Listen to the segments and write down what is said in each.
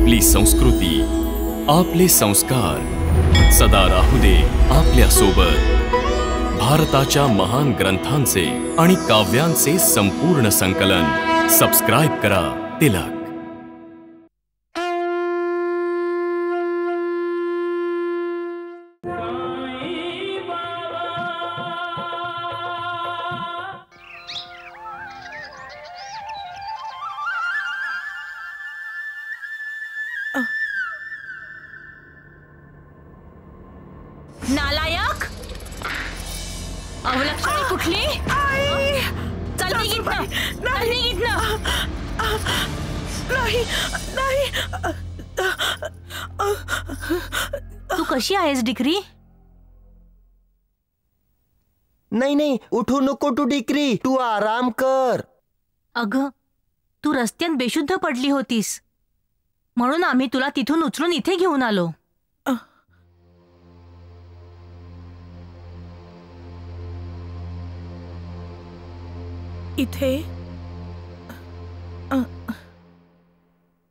आपली संस्कृती, आपले संस्कार सदा राहू दे आपल्या सोबत। भारताच्या महान ग्रंथांचे आणि काव्यांचे संपूर्ण संकलन सबस्क्राइब करा तिलक। नालायक, अवलक्षणी कुठली? चल निघितनं, चल निघितनं। नाही नाही। तू कशी आहेस डिक्री? नाही नाही, उठू नको तू डिक्री, तू आराम कर। अगं, तू रस्त्यात बेशुद्ध पडली होतीस, म्हणून आम्ही तुला तिथून उचलून इथे घेऊन आलो। इथे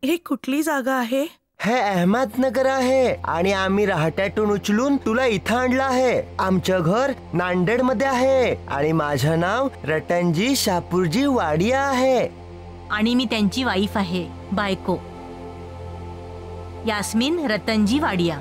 हे कुठली जागा आहे? हे अहमदनगर आहे आणि आम्ही रहाट्यातून उचलून तुला इथं आणलं आहे। आमचं घर नांदेड मध्ये आहे आणि माझं नाव रतनजी शापूरजी वाडिया आहे आणि मी त्यांची वाईफ आहे, बायको यास्मीन रतनजी वाडिया।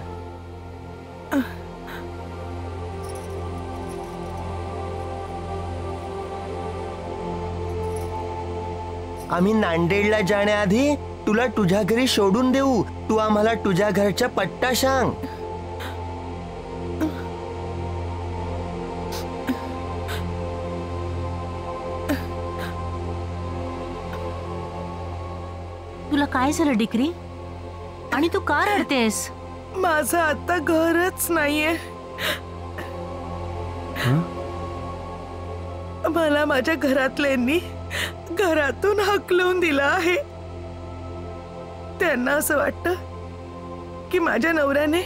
आम्ही नांदेडला जाण्याआधी तुला तुझ्या घरी सोडून देऊ। तू आम्हाला तुझ्या घरचा पत्ता सांग। तुला काय झालं डिक्री? आणि तू का रडतेस? माझं आता घरच नाहीये। मला माझ्या घरातल्यांनी घरातून हकलून दिलं आहे। त्यांना असं वाटतं की माझ्या नवऱ्याने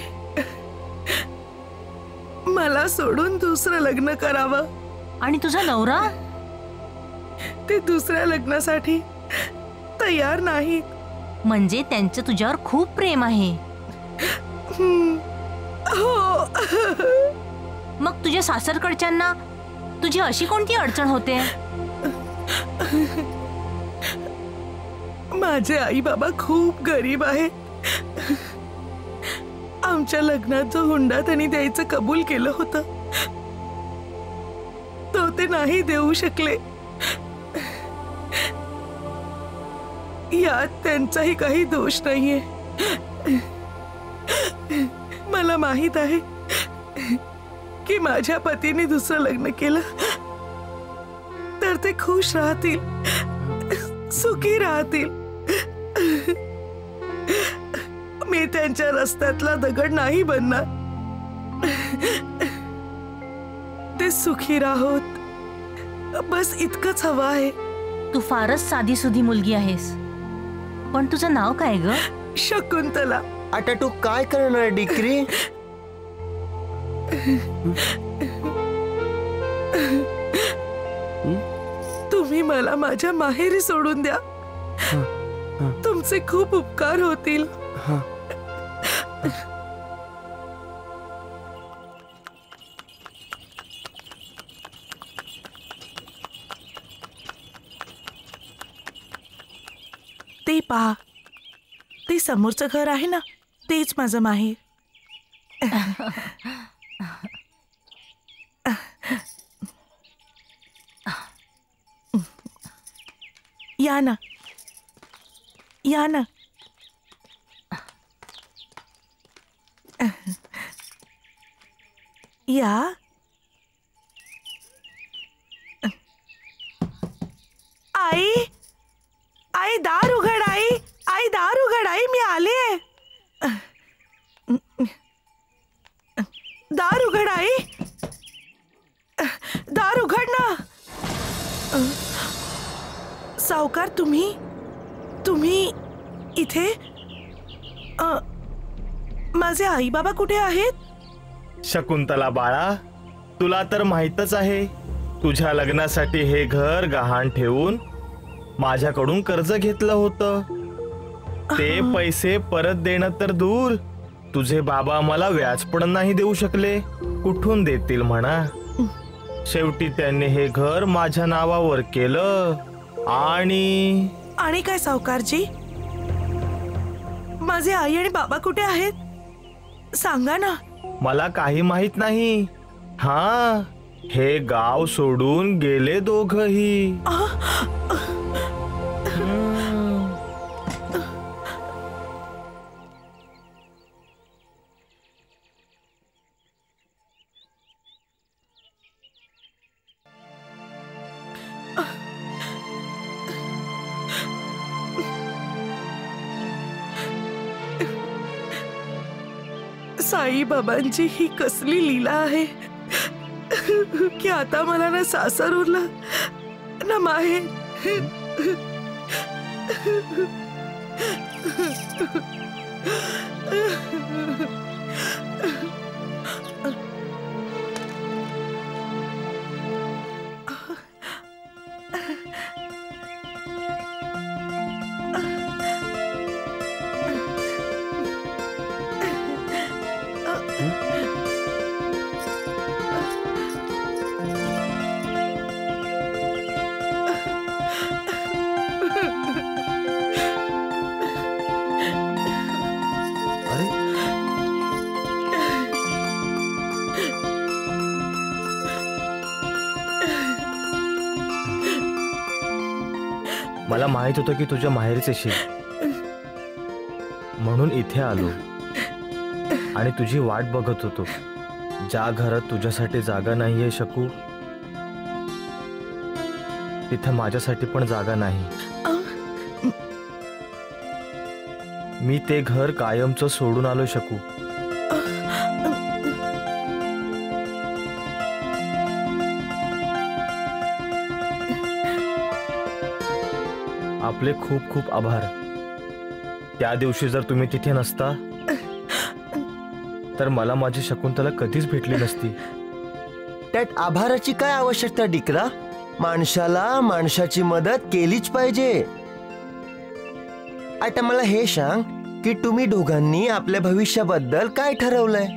मला सोडून दुसरं लग्न करावं। आणि तुझा नवरा? ते दुसऱ्या लग्नासाठी तयार नाही। म्हणजे त्यांचं तुझ्यावर खूप प्रेम आहे। हो। मग तुझ्या सासरकडच्यांना तुझी अशी कोणती अडचण होते? माझे आई बाबा खूप गरीब आहे। आमच्या लग्नात जो हुंडा त्यांनी द्यायचं कबूल केलं होतं तो ते नाही देऊ शकले। यात त्यांचाही काही दोष नाहीये। मला माहित आहे की माझ्या पतीने दुसरं लग्न केलं तर ते खुश राहतील, सुखी राहतील। मी त्यांच्या रस्त्यातला दगड नाही बनणार। ते सुखी राहोत, बस इतकंच हवं आहे। तू फारच साधी सुधी मुलगी आहेस, पण तुझं नाव काय ग? शकुंतला। आता तू काय करणार डिक्री? तुम्ही मला माझ्या माहेरी सोडून द्या। तुमचे खूप उपकार होतील। ते पहा, ते समोरचं घर आहे ना, तेच माझं माहेर। या ना, या ना। या। आई, आई दार उघड। आई, आई दार उघड। आई मी आले। दार उघड आई, दार उघड ना। सावकार, तुम्ही इथे? माझे आई बाबा कुठे आहेत? शकुंतला बाळा, तुला तर माहीतच आहे, तुझ्या लग्नासाठी हे घर गहाण ठेवून माझ्याकडून कर्ज घेतलं होतं। ते पैसे परत देणं तर दूर, तुझे बाबा मला व्याज पण नाही देऊ शकले. कुठून देतील म्हणा. शेवटी त्यांनी हे घर माझ्या नावावर केलं. आणि काय सावकारजी, माझे आई आणि बाबा कुठे आहेत सांगा ना. मला काही माहित नाही. हा, हे गाव सोडून गेले दोघही. साई बाबांची ही कसली लीला आहे की आता मला ना सासर उरला ना माहेर. मला माहित होतं की तुझ्या माहेरच येशील, म्हणून इथे आलो आणि तुझी वाट बघत होतो. ज्या घरात तुझ्यासाठी जागा नाहीये शकू, तिथे माझ्यासाठी पण जागा नाही. मी ते घर कायमचं सोडून आलो शकू. आपले खूप खूप आभार. त्या दिवशी जर तुम्ही तिथे नसता तर मला माझी शकुंतला कधीच भेटली नसती. त्यात आभाराची काय आवश्यकता डिकरा? माणसाला माणसाची मदत केलीच पाहिजे. आता मला हे सांग की तुम्ही दोघांनी आपल्या भविष्याबद्दल काय ठरवलंय?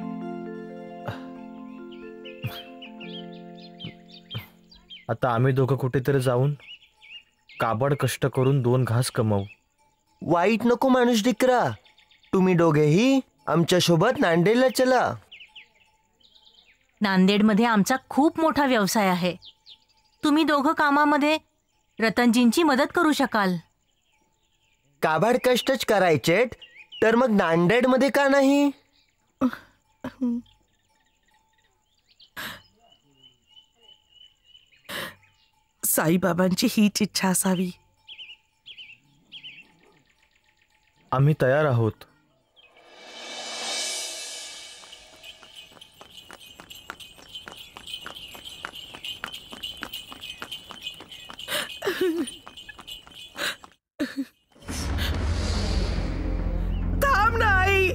आता आम्ही दोघं कुठेतरी जाऊन काबड कष्ट करून 2 घास कमावू. वाईट नको माणूस डिकरा. तुम्ही दोघेही आमच्या सोबत नांदेडला चला. नांदेडमध्ये आमचा खूप मोठा व्यवसाय आहे. तुम्ही दोघं कामामध्ये रतनजींची मदत करू शकाल. काबाड कष्टच करायचे तर मग नांदेडमध्ये का नाही? साईबाबांची हीच इच्छा असावी. आम्ही तयार आहोत. थांब नाही.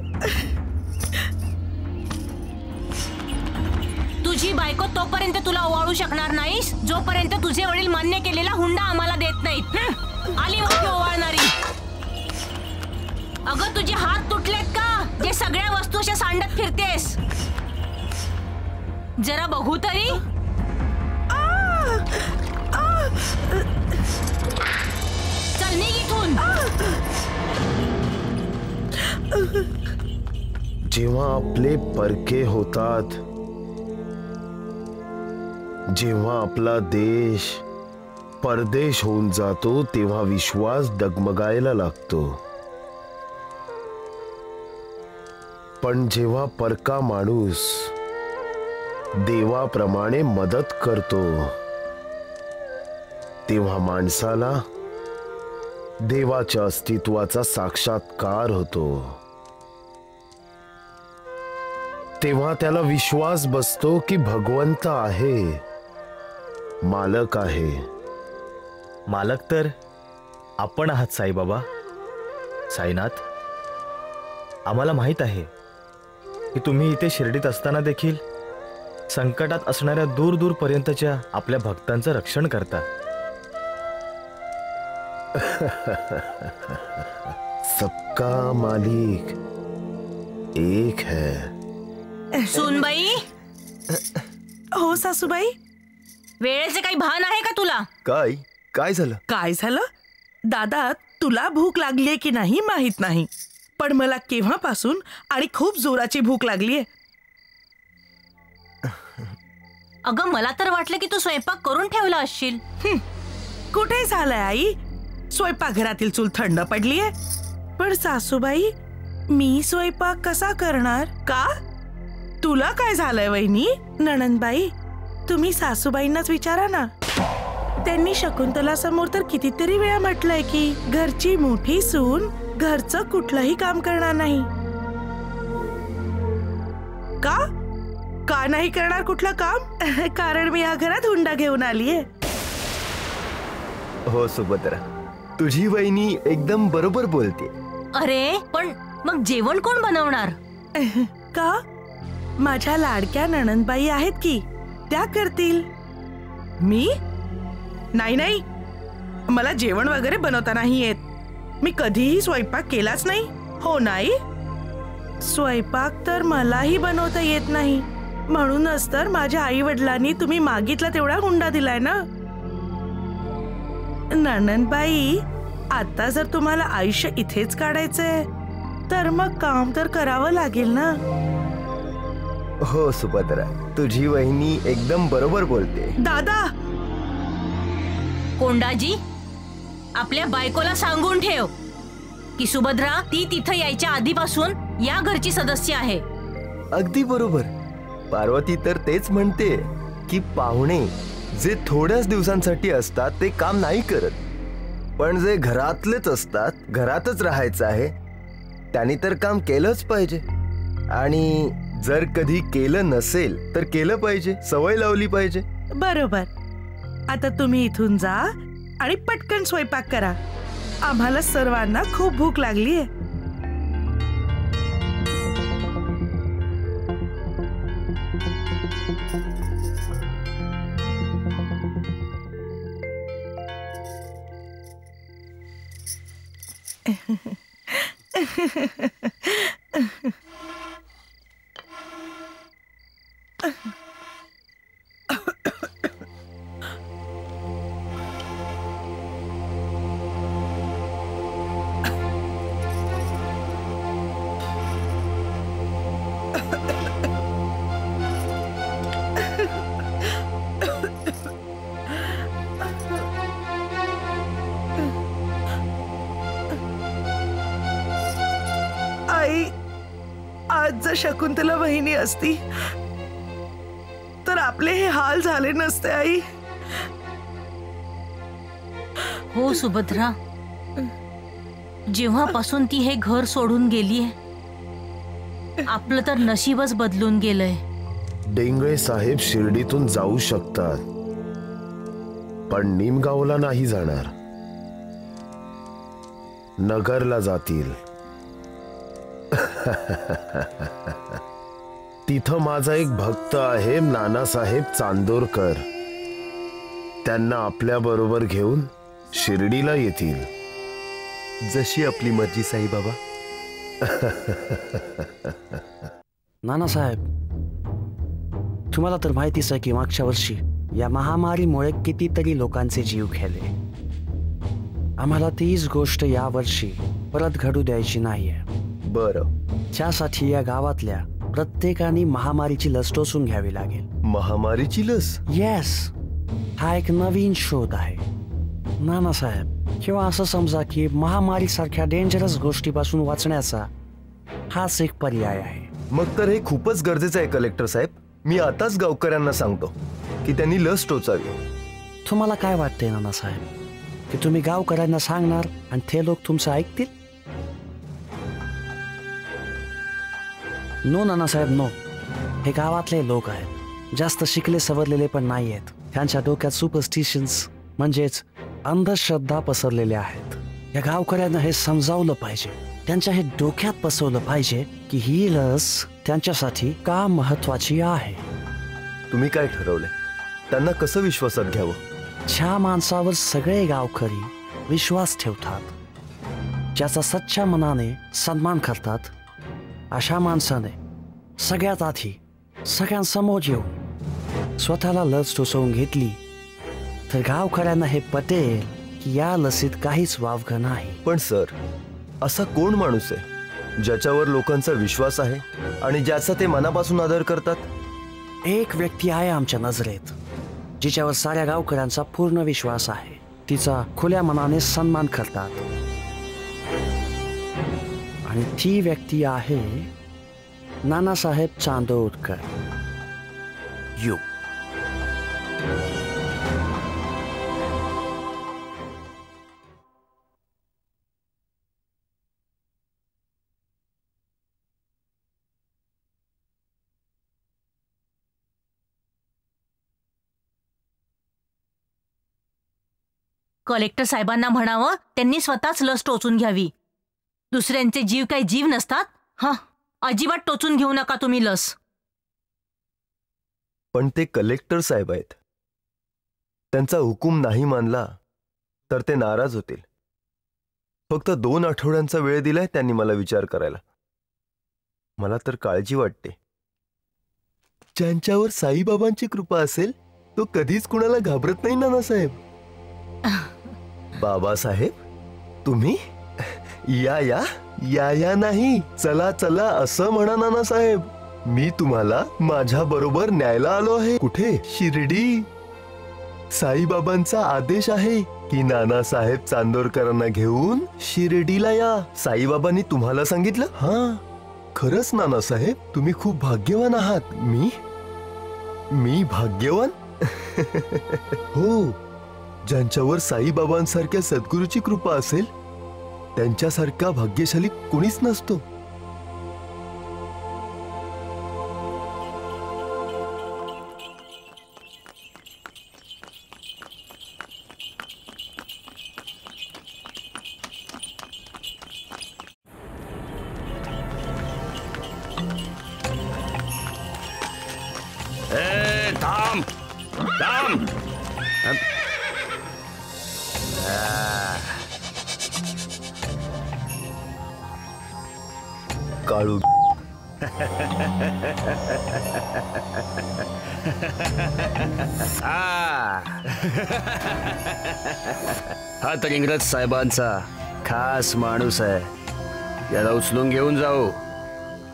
तुझी बायको तोपर्यंत तुला ओवाळू शकणार नाहीस जोपर्यंत तुझे वडील मान्य केलेला हुंडा आम्हाला देत नाहीत. आली वाक्य ओवाळणारी. अगं तुझे हात तुटलेत का जे सगळ्या वस्तू अशा सांडत फिरतेस? जरा बघू तरी. चल निघ इथून. जेव्हा आपले परके होतात, जेव्हा आपला देश परदेश होऊन जातो, तेव्हा विश्वास डगमगायला लागतो. पण जेव्हा परका माणूस देवाप्रमाणे मदत करतो, तेव्हा माणसाला देवाच्या अस्तित्वाचा साक्षात्कार होतो. तेव्हा त्याला विश्वास बसतो की भगवंत आहे, मालक आहे. मालक तर आपण आहात साईबाबा. साईनाथ, आम्हाला माहित आहे की तुम्ही इथे शिर्डीत असताना देखील संकटात असणाऱ्या दूर दूर पर्यंतच्या आपल्या भक्तांचं रक्षण करता. सबका मालिक एक है. सुनबाई, हो सासूबाई. वेळेचे काही भान आहे का तुला? काय झालं? काय झालं? दादा, तुला भूक लागलीये की नाही माहित नाही, पण मला केव्हापासून आणि खूप जोराची भूक लागलीये. अगं, मला तर वाटलं की तू स्वयंपाक करून ठेवला असशील. कुठे झालंय आई? स्वयंपाकघरातील चूल थंड पडलीये. पण सासूबाई, मी स्वयंपाक कसा करणार? का? तुला काय झालंय वहिनी? नणंदबाई, तुम्ही सासूबाईंनाच विचारा ना. त्यांनी शकुंतला समोर तर कितीतरी वेळा म्हटलंय की घरची मोठी सून घरचं कुठलंही काम करणार नाही. का नाही करणार कुठलं काम? कारण मी या घरात हुंडा घेऊन आलीये. हो सुभद्रा, तुझी वहिनी एकदम बरोबर बोलते. अरे पण मग जेवण कोण बनवणार? का? माझ्या लाडक्या नणंदबाई आहेत की, त्या करतील. मी? नाही, मला जेवण वगैरे बनवता नाही येत. मी कधीही स्वयंपाक केलाच नाही. हो नाही, स्वयंपाक तर मलाही बनवता येत नाही. म्हणूनच तर माझ्या आई वडिलांनी तुम्ही मागितला तेवढा हुंडा दिलाय ना. नणंदबाई, आता जर तुम्हाला आयुष्य इथेच काढायचंय तर मग काम तर करावं लागेल ना. हो सुभद्रा, तुझी वहिनी एकदम बरोबर बोलते. दादा, कोंडाजी, आपल्या बायकोला सांगून ठेव की सुभद्रा ती तिथं यायच्या आधीपासून या घरची सदस्य आहे. अगदी बरोबर. पार्वती तर तेच म्हणते की पाहुणे जे थोड्याच दिवसांसाठी असतात ते काम नाही करत, पण जे घरातलेच असतात, घरातच राहायचं आहे, त्यांनी तर काम केलंच पाहिजे. आणि जर कधी केलं नसेल तर केलं पाहिजे, सवय लावली पाहिजे. बरोबर. आता तुम्ही इथून जा आणि पटकन स्वयंपाक करा. आम्हाला सर्वांना खूप भूक लागलीये. आई, आज जर शकुंतला बहिणी असती तर आपले हे हाल झाले नसते. आई, हो सुभद्रा, जेव्हापासून ती हे घर सोडून गेलीये आपलं तर नशीबच बदलून गेलंय. डेंगळे साहेब शिर्डीतून जाऊ शकतात, पण निमगावला नाही जाणार. नगरला जातील. तिथं माझा एक भक्त आहे, नानासाहेब चांदोरकर. त्यांना आपल्या बरोबर घेऊन शिर्डीला येतील. जशी आपली मर्जी साईबाबा. नानासाहेब, तुम्हाला तर माहितीच आहे की मागच्या वर्षी या महामारीमुळे कितीतरी लोकांचे जीव गेले. आम्हाला तीच गोष्ट या वर्षी परत घडू द्यायची नाहीये. बरं, त्यासाठी या गावातल्या प्रत्येकाने महामारीची लस टोचून घ्यावी लागेल. महामारीची लस? येस, हा एक नवीन शोध आहे नानासाहेब. किंवा असं समजा की महामारी सारख्या डेंजरस गोष्टीपासून वाचण्याचा हाच एक पर्याय आहे. मग तर हे खूपच गरजेचं आहे कलेक्टर साहेब. मी आताच गावकऱ्यांना सांगतो की त्यांनी लस टोचावी. तुम्हाला काय वाटतंय नानासाहेब की तुम्ही गावकऱ्यांना सांगणार आणि ते लोक तुमचं ऐकतील? No Nanasaheb, no. हे गावातले लोक आहेत, जास्त शिकले सवरलेले पण नाही आहेत. त्यांच्या डोक्यात सुपरस्टिशन्स म्हणजेच अंधश्रद्धा पसरलेल्या आहेत. या गावकऱ्यांना हे समजावलं पाहिजे, त्यांच्या हे डोक्यात बसवलं पाहिजे की ही लस त्यांच्यासाठी का महत्वाची आहे. तुम्ही काय ठरवलंय? त्यांना कसं विश्वासात घ्यावं? ज्या माणसावर सगळे गावकरी विश्वास ठेवतात ज्याचा सच्च्या मनाने सन्मान करतात अशा माणसाने सगळ्यात आधी सगळ्यांसमोर येऊन स्वतःला लस टोचवून घेतली तर गावकऱ्यांना हे पटेल की या लसीत काहीच वावगं नाही. पण सर, असा कोण माणूस आहे ज्याच्यावर लोकांचा विश्वास आहे आणि ज्याचा ते मनापासून आदर करतात? एक व्यक्ती आहे आमच्या नजरेत जिच्यावर साऱ्या गावकऱ्यांचा पूर्ण विश्वास आहे. तिचा खुल्या मनाने सन्मान करतात आणि ती व्यक्ती आहे नानासाहेब चांदोरकर. यू. कलेक्टर साहेबांना म्हणावं त्यांनी स्वतःच लस टोचून घ्यावी. दुसऱ्यांचे जीव काही जीव नसतात. हा, अजिबात टोचून घेऊ नका तुम्ही लस. पण ते कलेक्टर साहेब आहेत. त्यांचा हुकूम नाही मानला तर ते नाराज होतील. फक्त 2 आठवड्यांचा वेळ दिलाय त्यांनी मला विचार करायला. मला तर काळजी वाटते. ज्यांच्यावर साईबाबांची कृपा असेल तो कधीच कुणाला घाबरत नाही नानासाहेब. बाबासाहेब, तुम्ही या या या या नाही, चला चला असं म्हणा नानासाहेब. मी तुम्हाला माझ्या बरोबर न्यायला आलो आहे. कुठे? शिर्डी. साईबाबांचा आदेश आहे की नानासाहेब चांदोरकरांना घेऊन शिर्डीला या. साईबाबांनी तुम्हाला सांगितलं? हा, खरंच नानासाहेब, तुम्ही खूप भाग्यवान आहात. मी भाग्यवान? हो, ज्यांच्यावर साईबाबांसारख्या सद्गुरूची कृपा असेल त्यांच्यासारखा भाग्यशाली कोणीच नसतो. थांब थांब. काळू. हा तर इंग्रज साहेबांचा खास माणूस आहे. याला उचलून घेऊन जाऊ.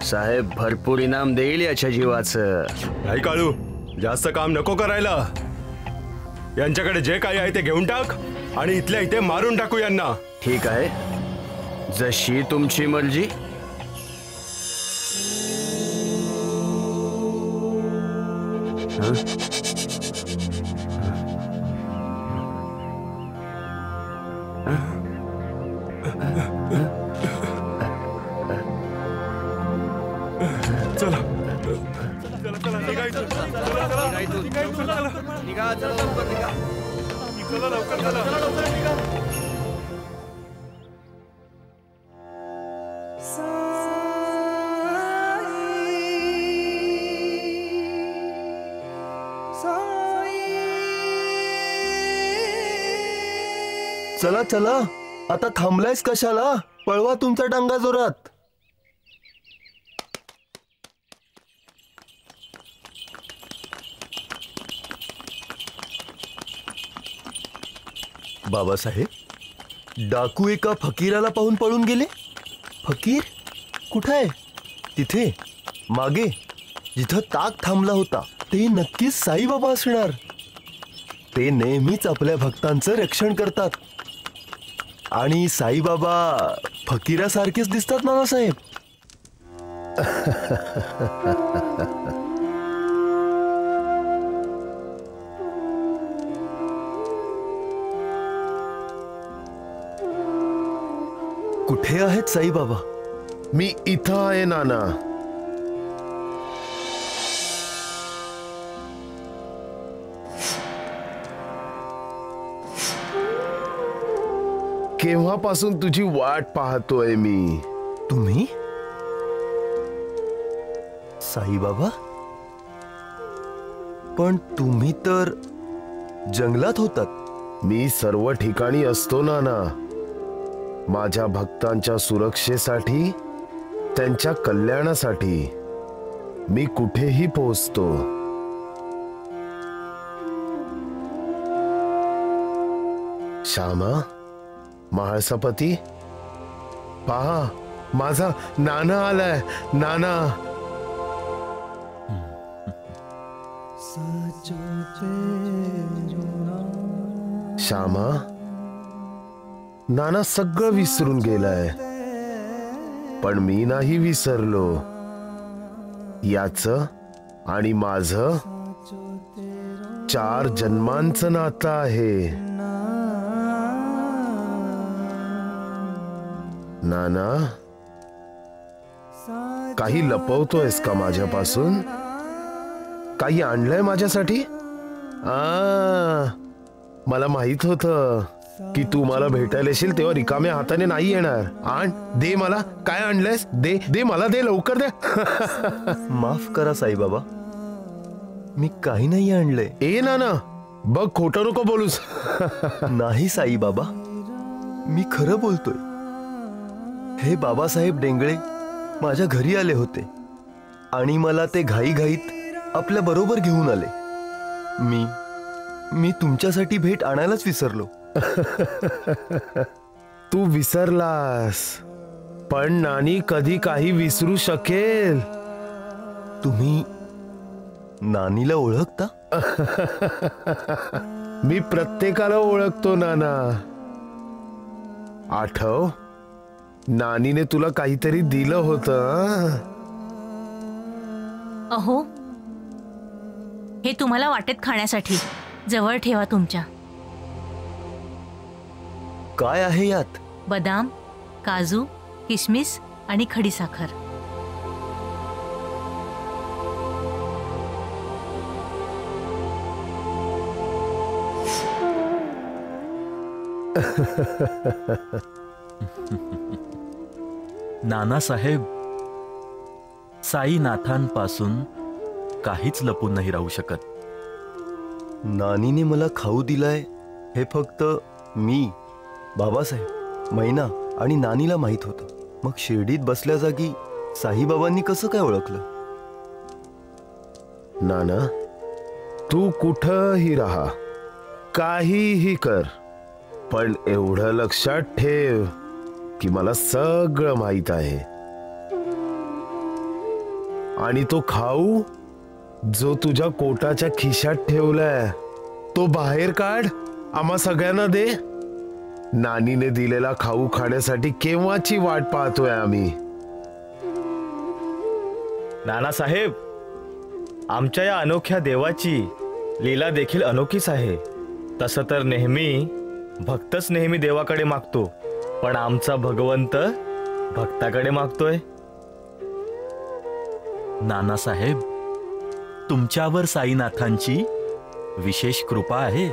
साहेब भरपूर इनाम देईल याच्या जीवाचं. नाही काळू, जास्त काम नको करायला. यांच्याकडे जे काही आहे ते घेऊन टाक आणि इथल्या इथे मारून टाकू यांना. ठीक आहे, जशी तुमची मर्जी. चला चला चला निघायचं. चला निघा, चला लवकर निघा. चला लवकर, चला लवकर निघा. चला चला, आता थांबलायस कशाला? पळवा तुमचा डांगा जोरात. बाबासाहेब, डाकू एका फकीराला पाहून पळून गेले. फकीर कुठे आहे? तिथे मागे जिथं ताक थांबला होता ते नक्कीच साईबाबा असणार. ते नेहमीच आपल्या भक्तांचं रक्षण करतात आणि साईबाबा फकीरासारखेच दिसतात नानासाहेब. कुठे आहेत साईबाबा? मी इथं आहे नाना. केव्हापासून तुझी वाट पाहतोय मी. तुम्ही साईबाबा? पण तुम्ही तर जंगलात होतात. मी सर्व ठिकाणी असतो नाना. माझ्या भक्तांच्या सुरक्षेसाठी, त्यांच्या कल्याणासाठी मी कुठेही पोहोचतो. श्यामा, महाळसापती, पहा, माझा नाना आलाय. नाना, श्यामा, नाना सगळं विसरून गेलाय, पण मी नाही विसरलो. याचं आणि माझं 4 जन्मांचं नातं आहे. नाना, काही लपवतोयस का माझ्यापासून? काही आणलंय माझ्यासाठी? मला माहित होतं की तू मला भेटायला येशील तेव्हा रिकाम्या हाताने नाही येणार. आण, दे मला. काय आणलंयस? दे दे मला, दे लवकर दे. माफ करा साईबाबा, मी काही नाही आणलंय. ए नाना, बघ, खोटं नको बोलूस. नाही साईबाबा, मी खरं बोलतोय. हे बाबासाहेब डेंगळे माझ्या घरी आले होते आणि मला ते घाईघाईत आपल्या बरोबर घेऊन आले. मी तुमच्यासाठी भेट आणायलाच विसरलो. तू विसरलास, पण नानी कधी काही विसरू शकेल. तुम्ही नानीला ओळखता? मी प्रत्येकाला ओळखतो नाना. आठव, नानीने तुला काहीतरी दिलं होतं. अहो, हे तुम्हाला वाटेत खाण्यासाठी. जवळ ठेवा तुमच्या. काय आहे यात? बदाम, काजू, किशमिश आणि खडीसाखर. नानासाहेब, साईनाथांपासून काहीच लपून नाही राहू शकत. नानीने मला खाऊ दिलाय हे फक्त मी, बाबासाहेब, मैना आणि नानीला माहित होतं. मग शिर्डीत बसल्या जागी साईबाबांनी कसं काय ओळखलं? नाना, तू कुठंही राहा, काहीही कर, पण एवढं लक्षात ठेव की मला सगळं माहित आहे. आणि तो खाऊ जो तुझ्या कोटाच्या खिशात ठेवलाय तो बाहेर काढ, आम्हा सगळ्यांना दे. नानीने दिलेला खाऊ खाण्यासाठी केव्हाची वाट पाहतोय आम्ही. नानासाहेब, आमच्या या अनोख्या देवाची लीला देखील अनोखीच आहे. तसं तर भक्तच नेहमी देवाकडे मागतो, पण आमचा भगवंत भक्ताकडे मागतोय. नानासाहेब, तुमच्यावर साईनाथांची विशेष कृपा आहे.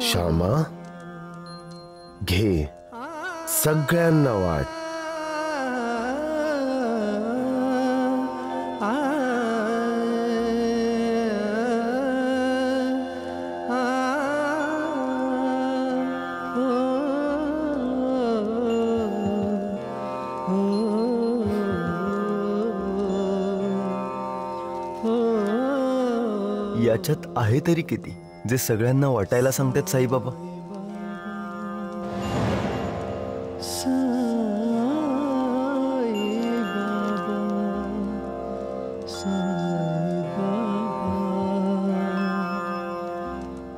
श्यामा, घे, सगळ्यांना वाट. याच्यात आहे तरी किती जे सगळ्यांना वाटायला सांगतात साईबाबा?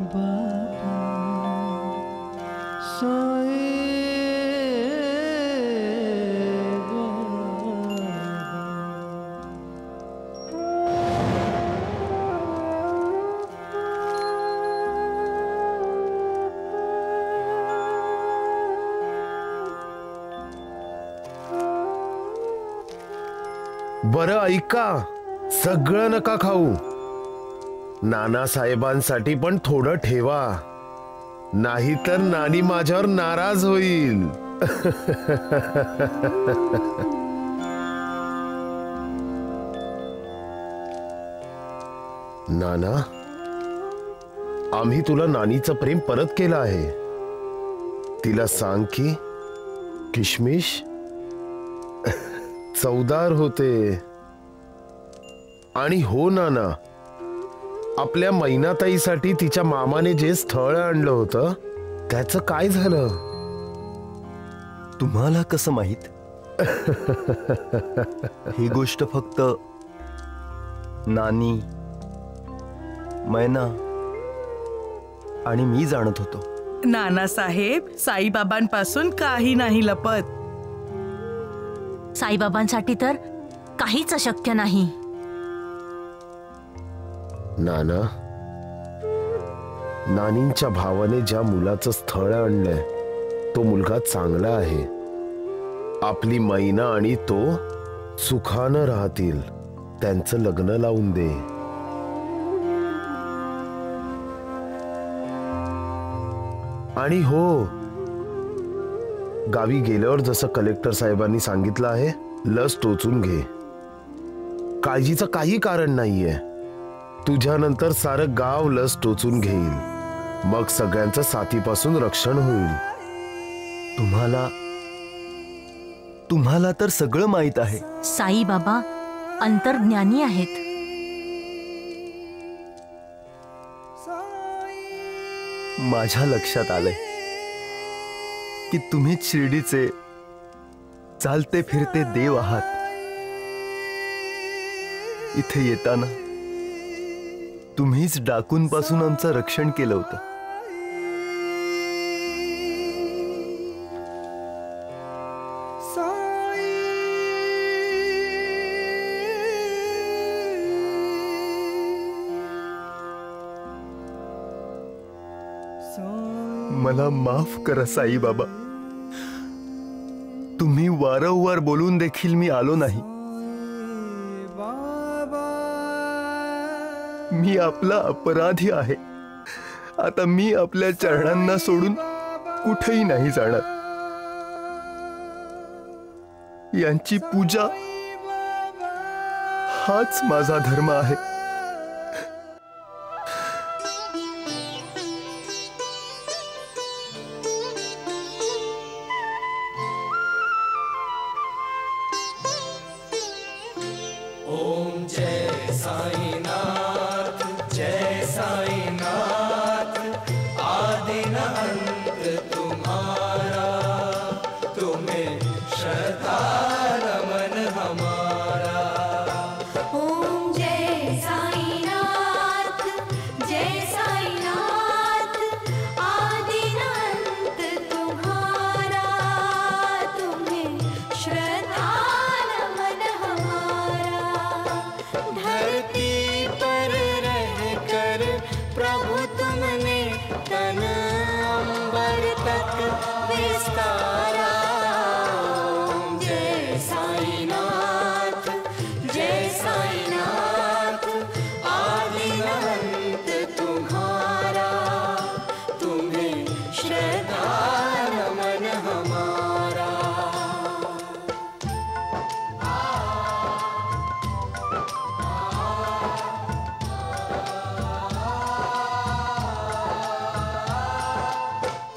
Bye. बरं ऐका, सगळं नका खाऊ. नानासाहेबांसाठी पण थोडं ठेवा, नाहीतर नानी माझ्यावर नाराज होईल. नाना, आम्ही तुला नानीचं प्रेम परत केलं आहे. तिला सांग की किशमिश चवदार होते. आणि हो नाना, आपल्या मैनाताईसाठी तिच्या मामाने जे स्थळ आणलं होतं त्याचं काय झालं? तुम्हाला कसं माहित? ही गोष्ट फक्त नानी, मैना आणि मी जाणत होतो. नानासाहेब साईबाबांपासून काही नाही लपत. साईबाबांसाठी तर काहीच अशक्य नाही. नाना, नानींच्या भावाने ज्या मुलाचं स्थळ आणलंय तो मुलगा चांगला आहे. आपली मैना आणि तो सुखानं राहतील. त्यांचं लग्न लावून दे. आणि हो, गावी गेल्यावर जसं कलेक्टर साहेबांनी सांगितलं आहे, लस टोचून घे. काळजीचं काही कारण नाहीये. तुझ्यानंतर सारं गाव लस टोचून घेईल. मग सगळ्यांचं साथीपासून रक्षण होईल. तुम्हाला तर सगळं माहित आहे. साईबाबा अंतर्ज्ञानी आहेत. माझ्या लक्षात आलंय की तुम्हीच शिर्डीचे चालते फिरते देव आहात. इथे येताना तुम्हीच डाकूंपासून आमचं रक्षण केलं होतं. मला माफ करा साईबाबा. तुम्ही वारंवार बोलून देखील मी आलो नाही. मी आपला अपराधी आहे. आता मी आपल्या चरणांना सोडून कुठेही नाही जाणार. यांची पूजा हाच माझा धर्म आहे.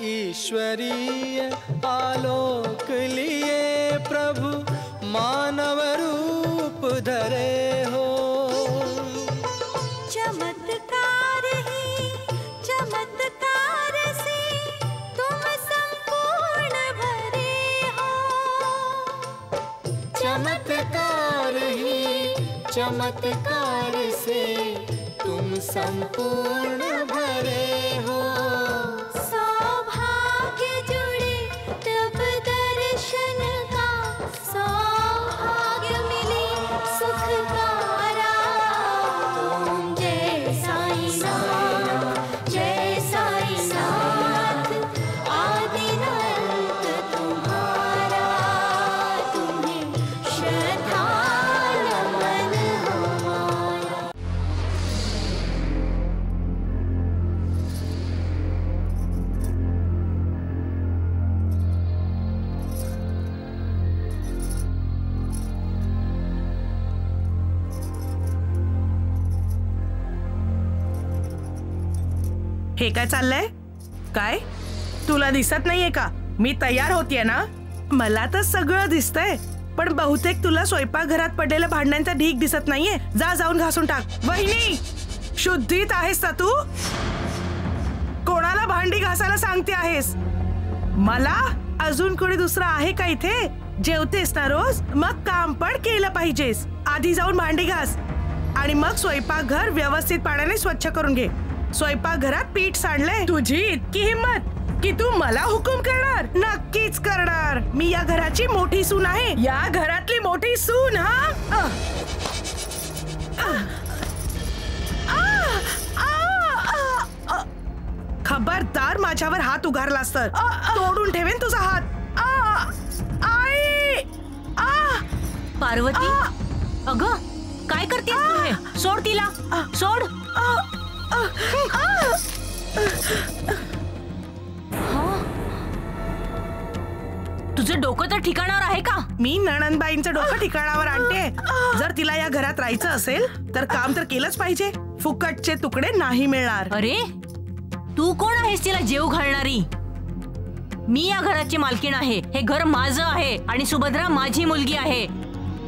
ईश्वरीय आलोक लिए प्रभु मानव रूप धरे हो। चमत्कार ही चमत्कार से तुम संपूर्ण भरे हो। चमत्कार ही चमत्कार से तुम संपूर्ण भरे हो। सौभाग्य हे काय चाललंय? काय तुला दिसत नाहीये का मी तयार होतीये ना? मला तर सगळं दिसतंय, पण बहुतेक तुला स्वयंपाकघरात पडलेल्या भांड्यांचा ढीग दिसत नाहीये. जा जाऊन घासून टाक. वहिनी, शुद्धीत आहेस का तू? कोणाला भांडी घासायला सांगते आहेस? मला? अजून कोणी दुसरा आहे का इथे? जेवतेस ना रोज, मग काम पण केलं पाहिजेस. आधी जाऊन भांडी घास आणि मग स्वयंपाकघर व्यवस्थित पाण्याने स्वच्छ करून घे. स्वयंपाकघरात पीठ सांडले. तुझी इतकी हिम्मत की तू मला हुकूम करणार? नक्कीच करणार. मी या घराची मोठी सून आहे, या घरातली मोठी सून. हा खबरदार माझ्यावर हात उगारलास तर तोडून ठेवेन तुझा हात. आई! पार्वती, अगं काय करतेस तू? हे सोड तिला, सोड. तुझं डोकं तर ठिकाणावर आहे का? मी नणंदबाईंचं डोकं ठिकाणावर आणते. जर तिला या घरात राहायचं असेल तर काम तर केलंच पाहिजे. फुकटचे तुकडे नाही मिळणार. अरे तू कोण आहेस तिला जेव घालणारी? मी या घराची मालकीण आहे. हे घर माझं आहे आणि सुभद्रा माझी मुलगी आहे.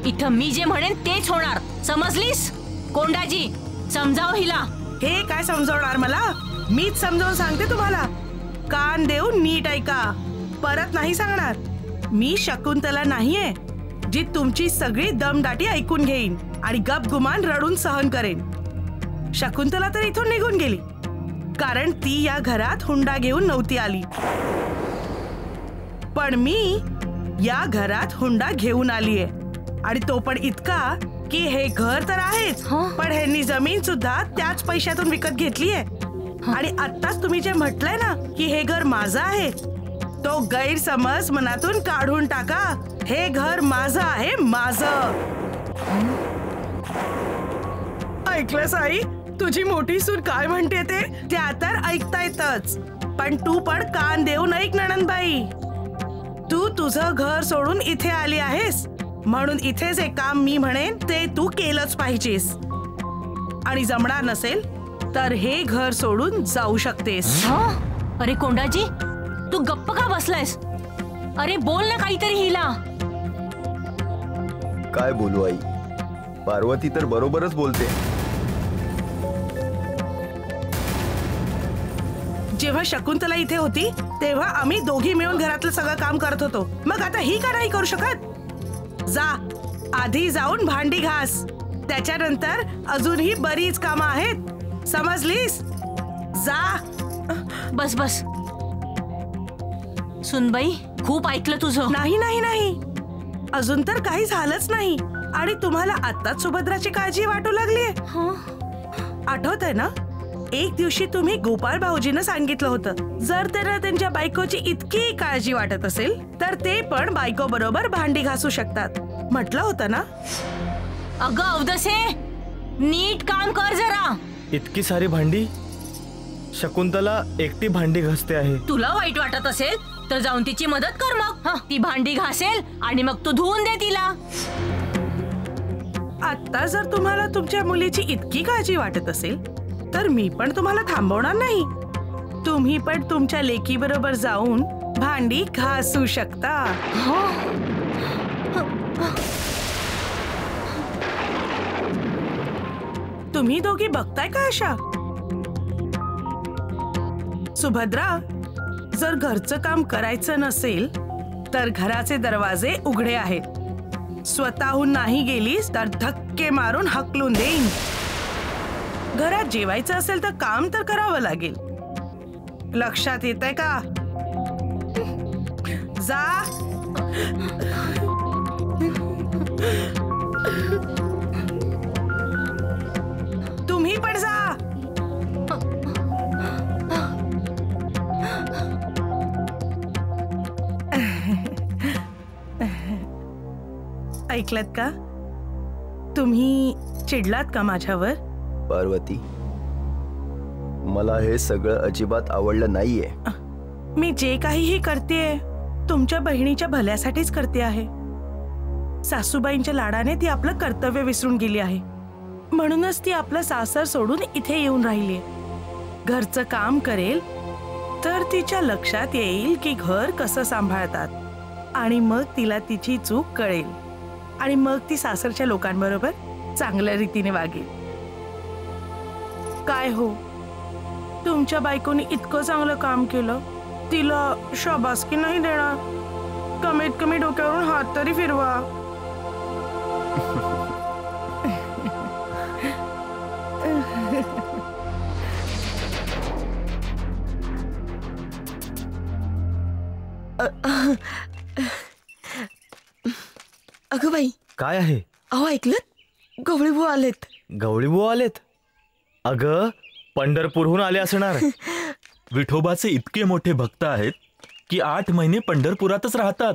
इथं मी जे म्हणेन तेच होणार, समजलीस? कोंडाजी, समजाव हिला. हे काय समजवणार मला? मीच समजावून सांगते तुम्हाला. कान देऊन नीट ऐका, परत नाही सांगणार. मी शकुंतला नाहीये जी तुमची सगळी दमदाटी ऐकून घेईन आणि गपगुमान रडून सहन करेन. शकुंतला तर इथून निघून गेली कारण ती या घरात हुंडा घेऊन नव्हती आली, पण मी या घरात हुंडा घेऊन आलीये. आणि तो पण इतका की हे घर तर आहेच, पण ह्यांनी जमीन सुद्धा त्याच पैशातून विकत घेतलीये. आणि आत्ताच तुम्ही जे म्हटलंय ना की हे घर माझं आहे, तो गैरसमज मनातून काढून टाका. हे घर माझं आहे, माझं. ऐकलंस आई? तुझी मोठी सून काय म्हणते ते? त्या तर ऐकता येतच, पण तू पण कान देऊन ऐक नणंदबाई. तू तुझं घर सोडून इथे आली आहेस म्हणून इथे जे काम मी म्हणेन ते तू केलंच पाहिजेस. आणि जमणार नसेल तर हे घर सोडून जाऊ शकतेस. अरे कोंडाजी, तू गप्प का बसलायस? अरे बोल ना काहीतरी हिला. काय बोलू आई? पार्वती तर बरोबरच बोलते. जेव्हा शकुंतला इथे होती तेव्हा आम्ही दोघी मिळून घरातलं सगळं काम करत होतो. मग आता ही का नाही करू शकत? जा, आधी जाऊन भांडी घास. त्याच्यानंतर अजूनही बरीच कामं आहेत, समजलीस? जा. बस बस सुनबाई, खूप ऐकलं तुझं. नाही नाही नाही, अजून तर काही झालंच नाही. आणि तुम्हाला आत्ताच सुभद्राची काळजी वाटू लागलीये. आठवतंय ना, एक दिवशी तुम्ही गोपाळ भाऊजींना सांगितलं होतं जर त्यांना त्यांच्या बायकोची इतकी काळजी वाटत असेल तर ते पण बायको बरोबर भांडी घासू शकतात, म्हटलं होतं ना? अगं अवदसे, नीट काम कर जरा. इतकी सारी भांडी शकुंतला एकटी भांडी घासते आहे. तुला वाईट वाटत असेल तर जाऊन तिची मदत कर. मग ती भांडी घासेल आणि मग तू धुवून दे तिला. आता जर तुम्हाला तुमच्या मुलीची इतकी काळजी वाटत असेल तर मी पण तुम्हाला थांबवणार नाही. तुम्ही पण तुमच्या लेकी बरोबर जाऊन भांडी घासू शकता. तुम्ही दोघी बघताय का अशा? सुभद्रा, जर घरचं काम करायचं नसेल तर घराचे दरवाजे उघडे आहेत. स्वतःहून नाही गेलीस तर धक्के मारून हकलून देईन. घरात जेवायचं असेल तर काम तर करावं लागेल. लक्षात येतंय का? जा. तुम्ही पण जा. ऐकलत का? तुम्ही चिडलात का माझ्यावर? पार्वती, मला हे सगळं अजिबात आवडलं नाहीये. मी जे काहीही करतेय तुमच्या बहिणीच्या भल्यासाठीच करते आहे. सासूबाईंच्या लाडाने ती आपलं कर्तव्य विसरून गेली आहे, म्हणूनच ती आपलं सासर सोडून इथे येऊन राहिली. घरचं काम करेल तर तिच्या लक्षात येईल की घर कसं सांभाळतात, आणि मग तिला तिची चूक कळेल, आणि मग ती सासरच्या लोकांबरोबर चांगल्या रीतीने वागेल. काय हो, तुमच्या बायकोनी इतकं चांगलं काम केलं, तिला शाबासकी नाही देणार? कमीत कमी डोक्यावरून हात तरी फिरवा. अगं बाई, काय आहे? अहो ऐकलं, गवळीबू आलेत. गवळीबू आलेत? अगं, पंढरपूरहून आले असणार. विठोबाचे इतके मोठे भक्त आहेत की 8 महिने पंढरपुरातच राहतात,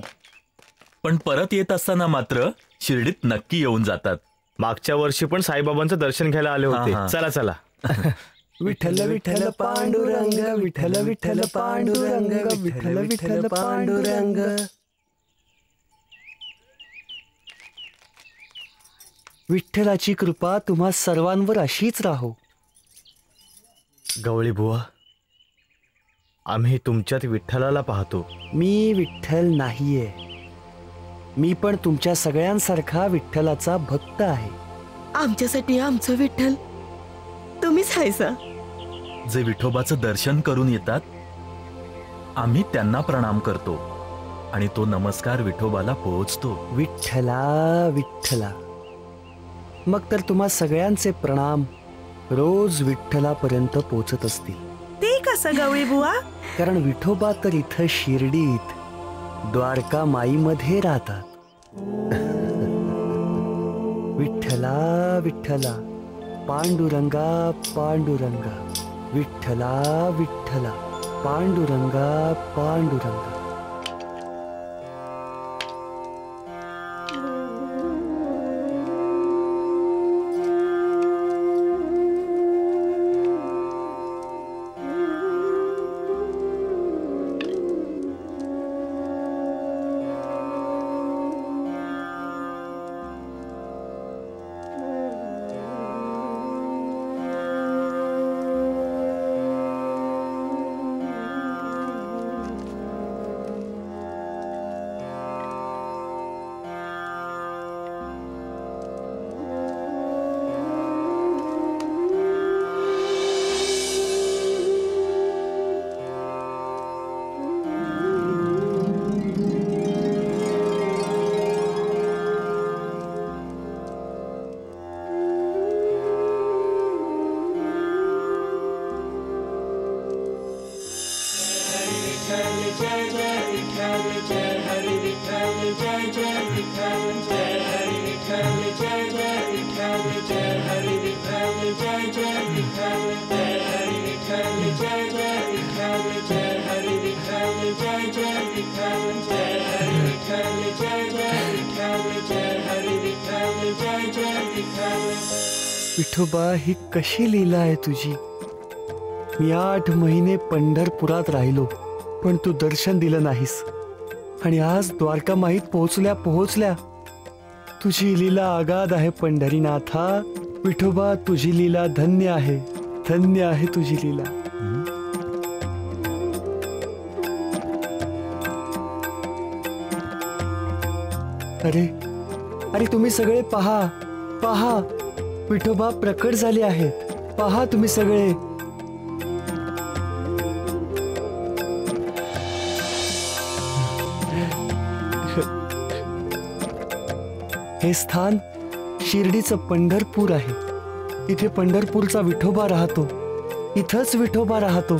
पण परत येत असताना मात्र शिर्डीत नक्की येऊन जातात. मागच्या वर्षी पण साईबाबांचं दर्शन घ्यायला आले होते. चला चला. विठ्ठल विठ्ठल पांडुरंग, विठ्ठल विठ्ठल पांडुरंग, विठ्ठल विठ्ठल पांडुरंग. विठ्ठलाची कृपा तुम्हा सर्वांवर अशीच राहो. गवळी बुवा, आम्ही तुमच्यात विठ्ठलाला पाहतो. मी विठ्ठल नाहीये, मी पण तुमच्या सगळ्यांसारखा विठ्ठलाचा भक्त आहे. आमच्यासाठी आमचं विठ्ठल तुम्हीच हायसा. जे विठोबाचं दर्शन करून येतात आम्ही त्यांना प्रणाम करतो आणि तो नमस्कार विठोबाला पोहोचतो. विठ्ठला विठ्ठला. मग तर तुम्हा सगळ्यांचे प्रणाम रोज विठ्ठलापर्यंत पोचत असतील. ते कसं गवळी बुवा? कारण विठोबा तर इथं शिर्डीत द्वारका माईमध्ये राहतात. विठ्ठला विठ्ठला, पांडुरंगा पांडुरंगा, विठ्ठला विठ्ठला, पांडुरंगा पांडुरंगा. विठोबा, ही कशी लीला आहे तुझी. मी 8 महिने पंढरपुरात राहिलो, पण तू दर्शन दिलं नाहीस, आणि आज द्वारका माईत पोहोचल्या. तुझी लीला आगाध आहे पंढरीनाथा. विठोबा, तुझी लीला धन्य आहे, धन्य आहे तुझी लीला. अरे अरे, तुम्ही सगळे पहा पहा, विठोबा प्रकट झाले आहेत. पहा तुम्ही सगळे. हे स्थान शिर्डीचं पंढरपूर आहे. इथे पंढरपूरचा विठोबा राहतो, इथंच विठोबा राहतो.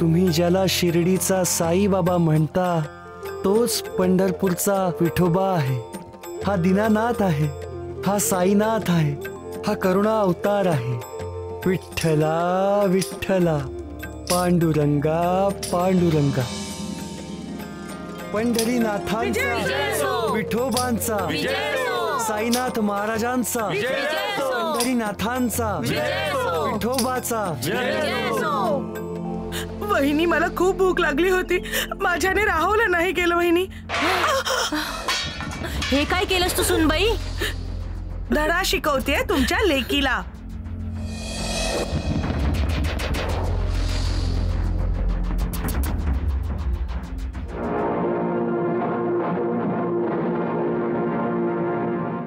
तुम्ही ज्याला शिर्डीचा साईबाबा म्हणता तोच पंढरपूरचा विठोबा आहे. हा दीनानाथ आहे, हा साईनाथ आहे, हा करुणा अवतार आहे. विठ्ठला विठ्ठला, पांडुरंगा पांडुरंगा. पंढरीनाथांचा, विठोबांचा, साईनाथ महाराजांचा, पंढरीनाथांचा, विठोबाचा. वहिनी, मला खूप भूक लागली होती, माझ्याने राहवलं नाही केलं. वहिनी, हे काय केलंस तू सुनबाई? धडा शिकवतेय तुमच्या लेकीला.